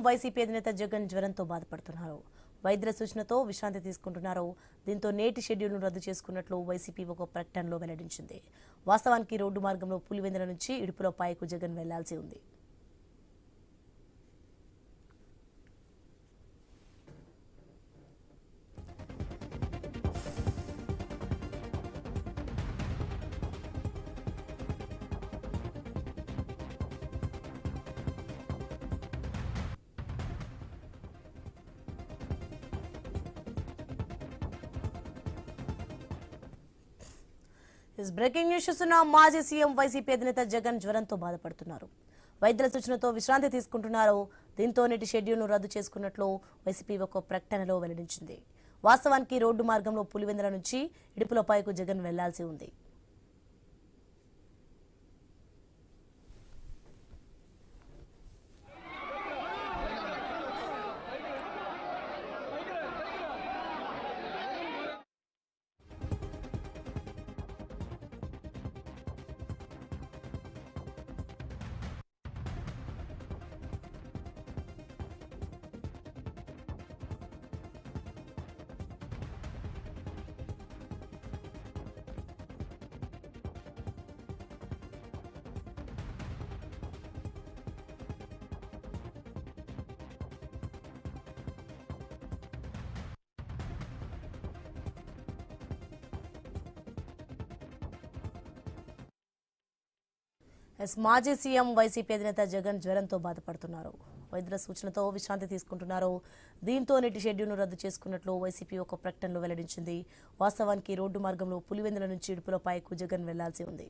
YCP అధినేత జగన్ జ్వరంతో బాధపడుతున్నారు. వైద్యుల సూచనతో విశ్రాంతి తీసుకుంటున్నారు. దీంతో నేటి షెడ్యూల్ను రద్దు చేసుకున్నట్లు వైసీపీ ఒక ప్రకటనలో వెల్లడించింది. వాస్తవానికి రోడ్డు మార్గంలో పులివెందుల నుంచి ఇడుపులపాయకు జగన్ వెళ్లాల్సి ఉంది. బ్రేకింగ్ న్యూస్ చూస్తున్న మాజీ సీఎం వైసీపీ అధినేత జగన్ జ్వరంతో బాధపడుతున్నారు. వైద్యుల సూచనతో విశ్రాంతి తీసుకుంటున్నారు. దీంతో నేటి షెడ్యూల్ను రద్దు చేసుకున్నట్లు వైసీపీ ఒక ప్రకటనలో వెల్లడించింది. వాస్తవానికి రోడ్డు మార్గంలో పులివెందుల నుంచి ఇడుపులపాయకు జగన్ వెళ్లాల్సి ఉంది. మాజీ సీఎం వైసీపీ అధినేత జగన్ జ్వరంతో బాధపడుతున్నారు. వైద్యుల సూచనతో విశ్రాంతి తీసుకుంటున్నారు. దీంతో నేటి షెడ్యూల్ను రద్దు చేసుకున్నట్లు వైసీపీ ఒక ప్రకటనలో వెల్లడించింది. వాస్తవానికి రోడ్డు మార్గంలో పులివెందుల నుంచి ఇడుపులపాయకు జగన్ వెళ్లాల్సి ఉంది.